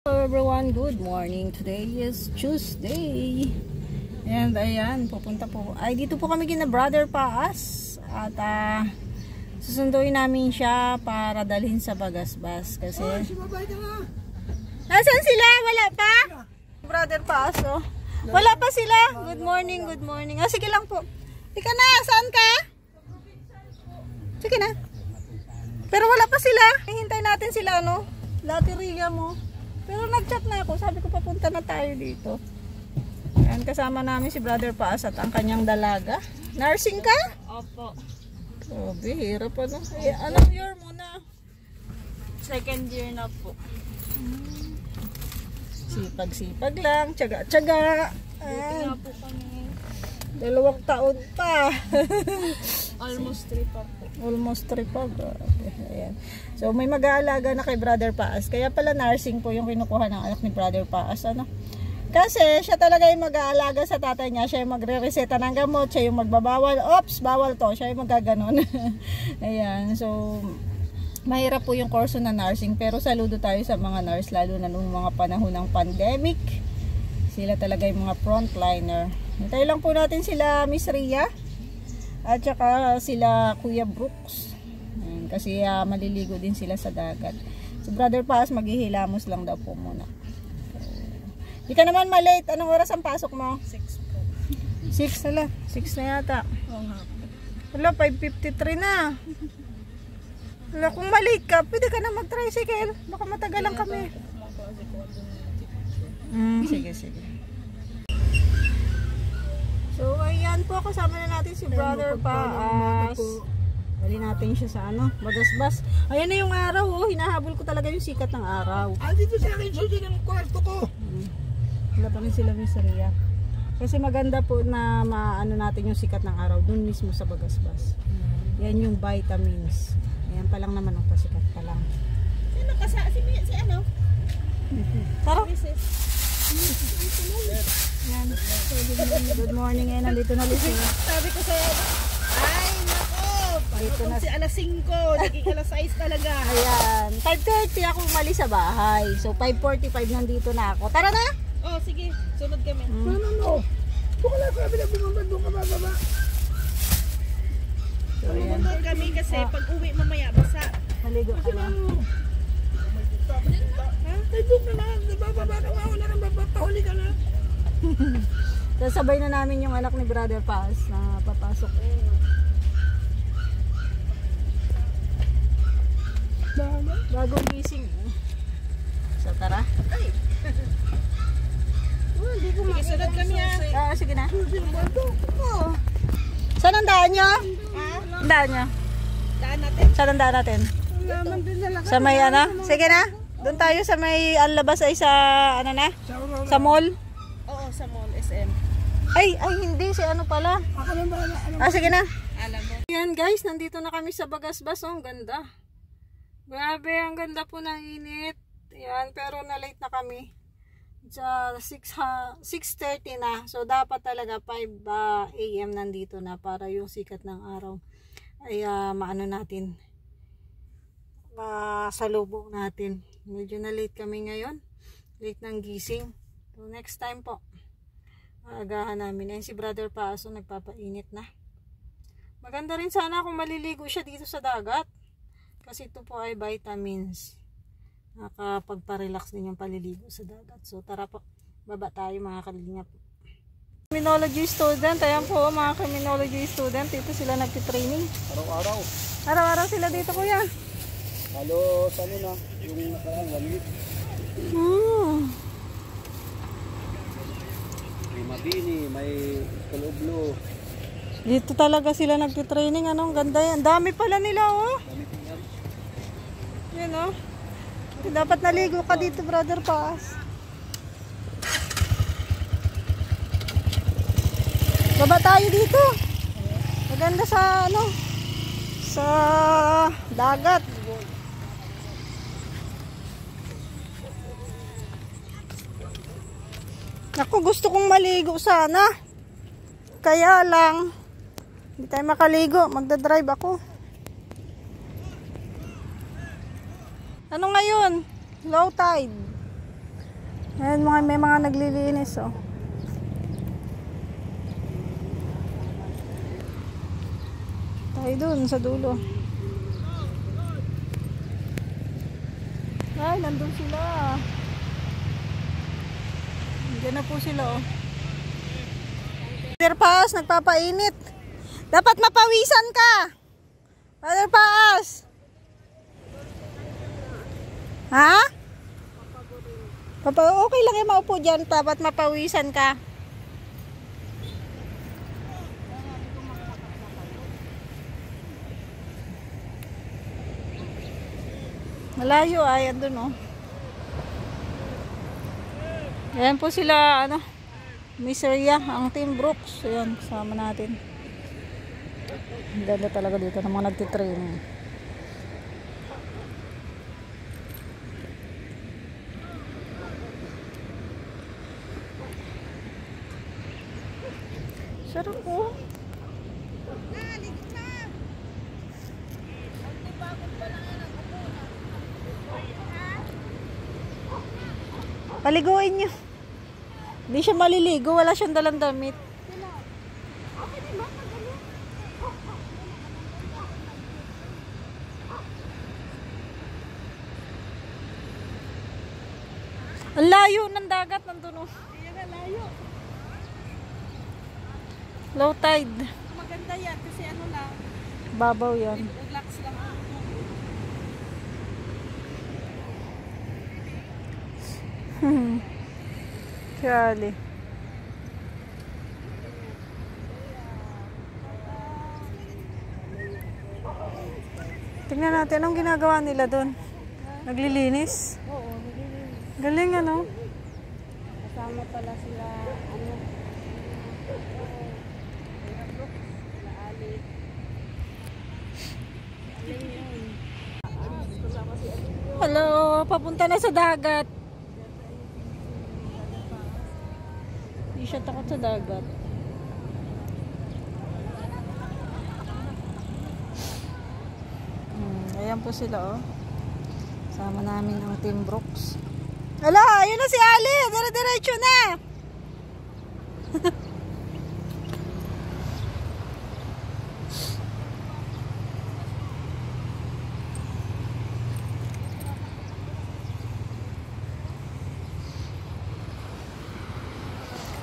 Hello everyone, good morning. Today is Tuesday. And ayan, pupunta po. Dito po kami kina Brother Paas. At susunduin namin siya para dalhin sa Bagasbas. Kasi nasaan sila? Wala pa? Brother Paas, oh. Wala pa sila? Good morning, good morning. Sige lang po. Ika na, saan ka? Sige na. Pero wala pa sila. Hintay natin sila, no? Lateria mo. Pero nag-chat na ako. Sabi ko papunta na tayo dito. Ayan, kasama namin si Brother Paas at ang kanyang dalaga. Nursing ka? Opo. Grabe, hirap ano. Anong year mo na? Second year na po. Sipag-sipag lang. Tsaga-tsaga. Buti nga po kami. 2 taon pa. Almost 3 pa po. Almost 3 pa. Ayan. So may mag-aalaga na kay Brother Paas. Kaya pala nursing po yung kinukuha ng anak ni Brother Paas. Ano? Kasi siya talaga yung mag-aalaga sa tatay niya. Siya yung magre-reseta ng gamot. Siya yung magbabawal. Ops, bawal to. Siya yung magaganon. Ayan. So mahirap po yung kurso na nursing. Pero saludo tayo sa mga nurse. Lalo na nung mga panahon ng pandemic. Sila talaga yung mga frontliner. Hintay lang po natin sila Miss Ria. At saka sila Kuya Brooks. Ayan, kasi maliligo din sila sa dagat. So Brother Paas maghihilamos lang daw po muna. Di ka naman malate. Anong oras ang pasok mo? 6 po. 6 na 6 na yata. Oo nga po. Wala, 5:53 na. Wala, kung malate ka, pwede ka na mag-tricycle. Baka matagalan kami. Sige, sige. So ayan po, kasama na natin si Brother Paas. Dali natin siya sa Bagasbas. Ayan na yung araw, oh. Hinahabol ko talaga yung sikat ng araw. Dito sa akin, susi ng kwarto ko. Wala pa rin sila Miss Ria. Kasi maganda po na maano natin yung sikat ng araw dun mismo sa Bagasbas. Yan yung vitamins. Ayan pa lang naman ang pasikat pa lang. Sino si ano? Tara. Yan. Good morning. Ayan, nandito na Lucia. Sabi ko sa'yo, ay nako, Dito na. si alas 5, naging alas 6 talaga. Ayan. 5:30 ako umalis sa bahay. So 5:45 nandito na ako. Tara na! Oh, sige, sunod kami. Ano? Doon ka lang sabi na bumaba, doon ka bababa. So ayan. Sunod kami kasi pag uwi mamaya, basa. Maligo ka na. Ay, doon ka lang, bababa ka, wala nang bababa, ka na. Sasabay na namin yung anak ni Brother Paas na papasok. Bagong gising. So tara. Sige, sunod kami Sige na. Saan ang daan nyo? Ang daan nyo? Daan natin. Saan ang daan natin? Sa may Sige na. Doon tayo sa may alabas ay sa Sa mall. Oo, sa mall, SM. Ay hindi si pala. Sige na. Alam mo. Yan guys, nandito na kami sa Bagasbas. Ang ganda. Grabe, ang ganda po ng init. Yan, pero na-late na kami. Sa 6:30 na. So dapat talaga 5 AM nandito na para yung sikat ng araw ay maano natin. Masalubong natin. Medyo na-late kami ngayon. Late ng gising. So next time po. Agahan namin. Ayan si Brother Paas, nagpapainit na. Maganda rin sana kung maliligo siya dito sa dagat. Kasi ito po ay vitamins. Nakapagpa-relax din yung paliligo sa dagat. So tara po. Baba tayo mga kalingap. Criminology student. Ayan po mga criminology student. Dito sila nagtitraining. Araw-araw. Araw-araw sila dito kuya. Halos, na, yung nakaraan, 1 week. May mabini, may kalublo. Dito talaga sila nagtitraining. Ang ganda yan. Dami pala nila oh. Yan oh. Dapat naligo ka dito Brother Paas. Baba tayo dito. Maganda sa sa dagat. Ako gusto kong maligo sana. Kaya lang hindi tayo makaligo. Magdadrive ako. Ano ngayon? Low tide. Ayan, may mga naglilinis, oh. Tayo dun sa dulo. Ay, nandun sila. Diyan na po sila, oh. Brother Paas, nagpapainit. Dapat mapawisan ka. Brother Paas. Ha? Okay lang yung maupo dyan. Dapat mapawisan ka. Malayo ay, andun, oh. Ayan po sila, ano, Miseria, ang Team Brooks. Ayan, kasama natin. Ang ganda talaga dito ng mga nagtitraining. Sarap po. Paliguin nyo. Hindi siya maliligo. Wala siyang dalang damit. Ang layo ng dagat. Nandun, oh. Layo. Low tide. Maganda yan kasi ano lang. Babaw yan. Relax lang. Kali. Tingnan natin anong ginagawa nila doon. Naglilinis. Oo, nililinis. Galing, ano? Kasama pala sila, ano, sila Ali. Aling yun. Kasama si Ali. Hello, papunta na sa dagat. Hindi siya takot sa dagat. Ayan po sila, oh. Sama namin ang Team Brooks. Hala, ayun na si Ali. Dire-diretso na.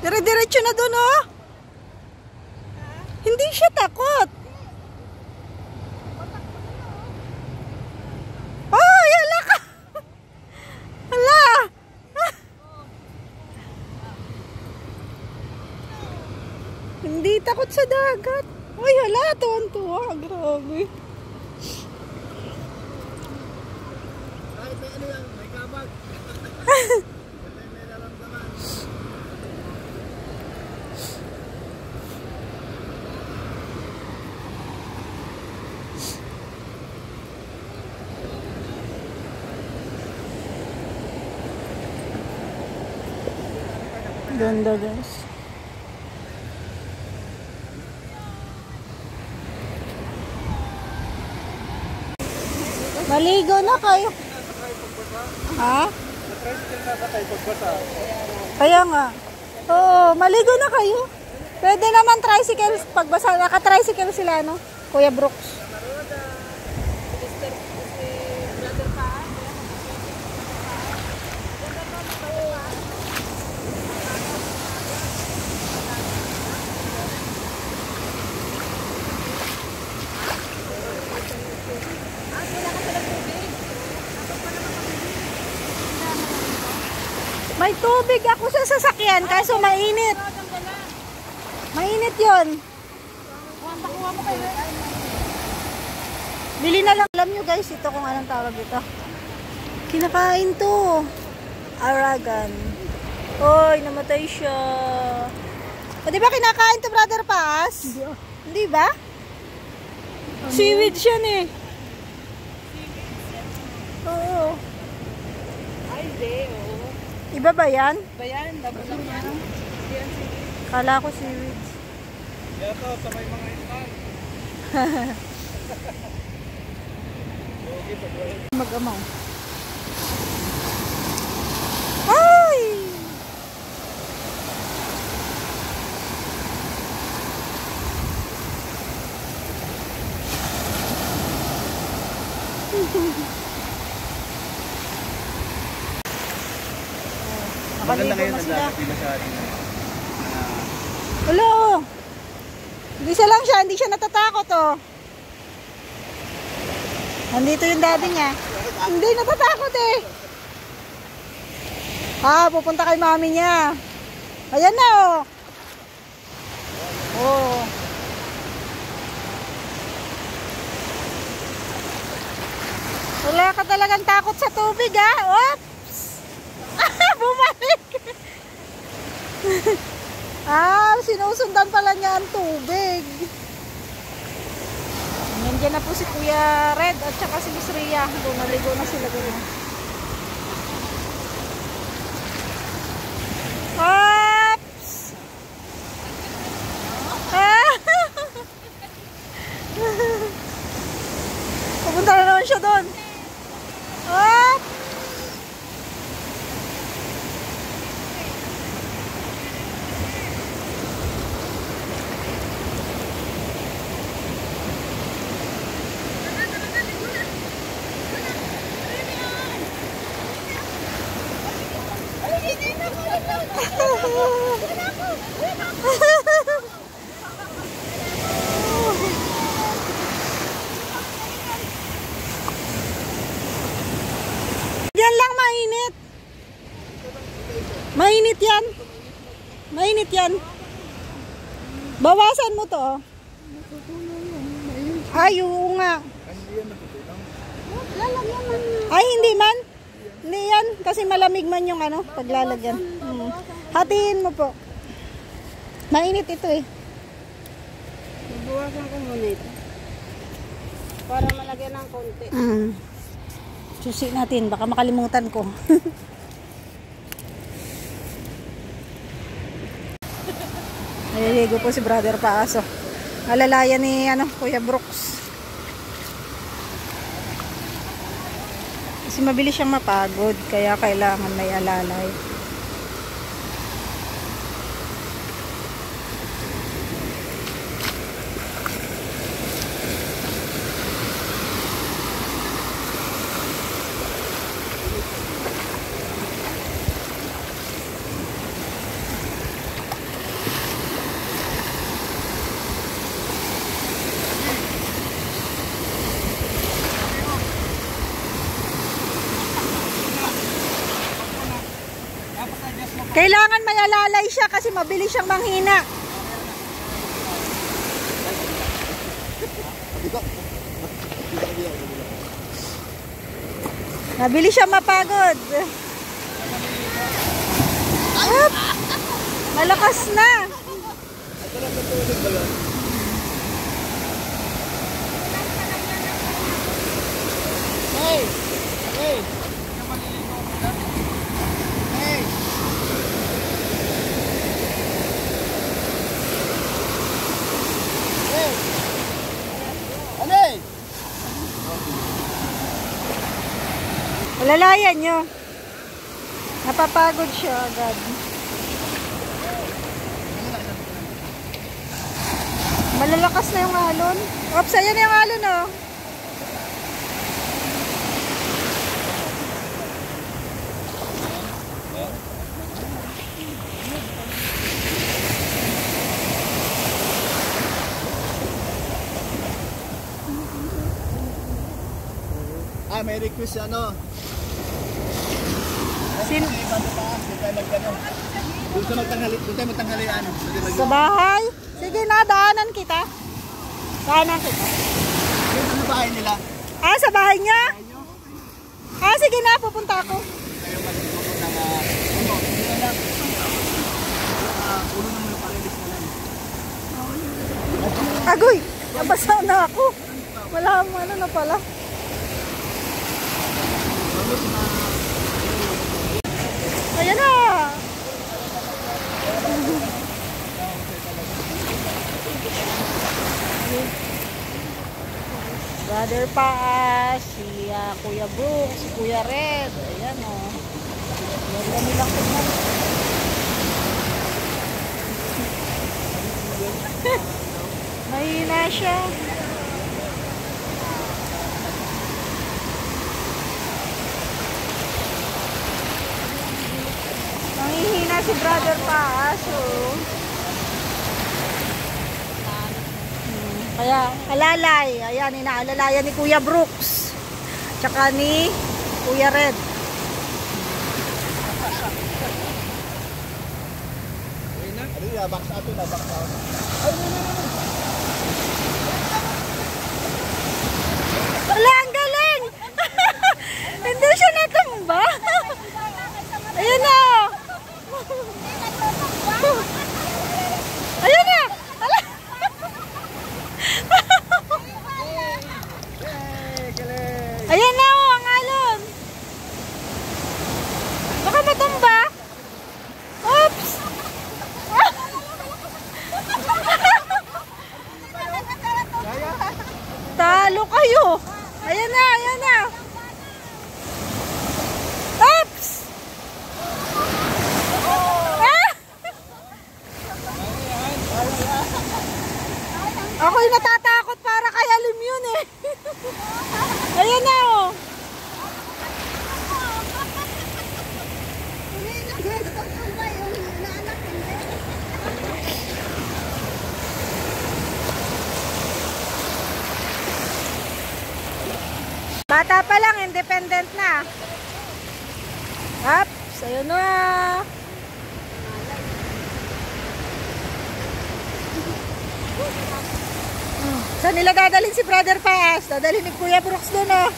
Dire-diretso na doon, oh. Hindi siya takot. Oh, yala ka. Hala. Hindi takot sa dagat. Uy, hala, tuwan-tuwa. Grabe. Kahit may ano yan, may kabag. May naramdaman. Ganda, guys. Maligo na kayo. Ha? Kaya nga. Oo, maligo na kayo. Pwede naman tricycle pagbasa. Naka-tricycle sila, no? Kuya Brooks. May tubig ako sa sasakyan, kaso mainit. Mainit yun. Bili na lang. Alam nyo guys, ito kung anong tawag ito. Kinakain to. Aragon. Oy, namatay siya. O, di ba kinakain to, Brother Paas? Hindi ba? Seaweed siya eh. Oo. Ay, hindi, oo. Iba ba yan? Ba yan? Dapat lang yan. Kala ko seaweed. Yato, sa may mga istan. Mag-amaw. Ay! Maganda Nakaligo ngayon na ang sila. dagat, di masyadong Hello! Isa lang siya, hindi siya natatakot oh. Nandito yung daddy niya. Hindi natatakot eh. Pupunta kay mami niya. Ayan na oh. Oh. Wala ka talagang takot sa tubig ah. Oops! Bumalik! Sinusundan pala niya ang tubig. Nandiyan na po si Kuya Red at saka si Miss Rhea. Doon naligo na sila doon. Oops! Pupunta na naman siya doon. Oops! Yan lang mainit. Mainit yan. Mainit yan. Bawasan mo to. Ay, oo nga. Ay, hindi man. Hindi yan. Kasi malamig man yung ano, paglalagyan. Hatiin mo po. Mainit ito eh. Buwasan ko muna ito. Para malagyan ng konti. Susi natin, baka makalimutan ko. Naliligo po si Brother Paaso. Alalayan ni Kuya Brooks. Kasi mabilis siyang mapagod, kaya kailangan may alalay. Kailangan may alalay siya kasi mabilis siyang manghina. Mabilis siyang mapagod. Up! Malakas na. Hey! Hey! Hey! Anay! Alalayan nyo. Napapagod siya agad. Malalakas na yung alon. Ops, ayan na yung alon oh. May request Sin doon tayo magtanghalian. sa bahay? Sige na, daanan kita. Daanan kita. Yung sa bahay nila. Sa bahay niya? Sige na, pupunta ako. Tayo magpupunta ng ulo naman yung parilis na lang. Agoy, nabasa na ako. Wala mo na pala. Ayan na. Brother Paas, si Kuya Brooks, si Kuya Red. Ayan o. Ganda nilang tignan. Mahina siya. si Brother Paas. Oh. Kaya, alalay. Ayan, inaalalayan ni Kuya Brooks. Tsaka ni Kuya Red. Wala, ang galing! Hindi siya natumba. Ayan na. Ayan na. Ayan na, oh, ang alon. Baka matumba. Oops. Talo kayo. Ayan na, ayan na. Oops. Ako'y natatakot para kay Alim yun eh. Ayan na, oh. Bata pa lang, independent na. Ups, ayun na. Saan nila dadalhin si Brother Paas? Dadalhin ni Kuya Brooks doon, oh.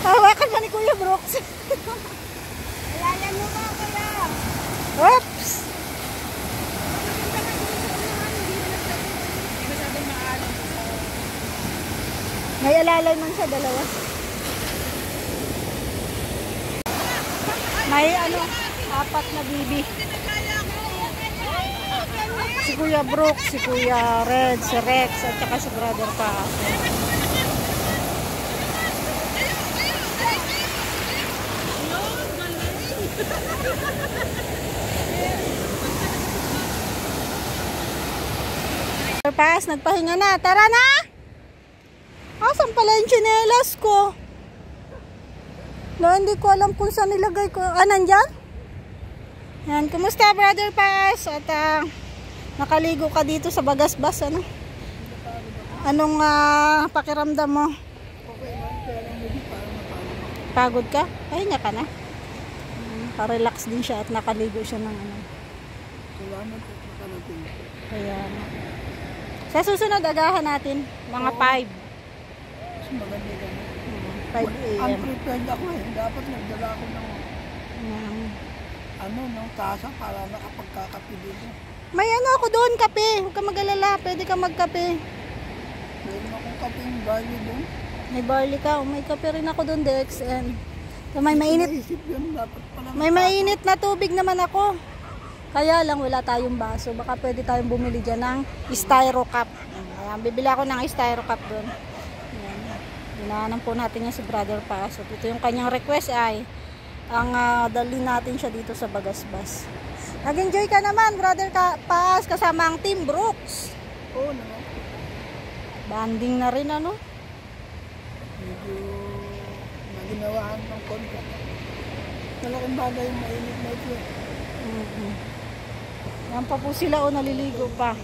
Hawakan mo ni Kuya Brooks. Ayan mo ba kaya? Oops. May alalay man siya, dalawa. May ano, 4 na bibi. Si Kuya Brooks, si Kuya Red, si Rex, at saka si Brother Paas. Brother Paas, nagpahinga na. Tara na! Asan pala yung tsinelas ko? No, hindi ko alam kung saan nilagay ko. Ah, nandyan? Yan, kumusta Brother Paas? At nakaligo ka dito sa Bagasbas, ano? Anong pakiramdam mo? Pagod ka? Pahinga ka na? Pa-relax din siya at nakaligo siya ng ano. Salamat po sa kanating. Kaya, sa susunod agahan natin, mga 5. Mas maganda ka na. 5 a.m. Unprepared ako eh. Dapat nagdala ako ng ng tasa para nakapagkakape dito. May ano ako doon, kape. Huwag ka mag-alala, pwede ka magkape. Meron akong kapeng barley doon. May barley ka, may kape rin ako doon, DXN. So, may mainit. Naisip yun, dapat pala May mainit na tubig naman ako. Kaya lang wala tayong baso. Baka pwede tayong bumili dyan ng styro cup. Ayan, bibili ako ng styro cup doon. Ayan. Hinahanap po natin yan si Brother Paas. So, ito yung kanyang request ay ang dalhin natin siya dito sa Bagasbas. Nag-enjoy ka naman, Brother Paas, kasama ang Team Brooks. Oo naman. Banding na rin, ano? Medyo naginawaan ng konti. Malaking bagay yung mainit na ito. Yan pa po sila, o naliligo pa.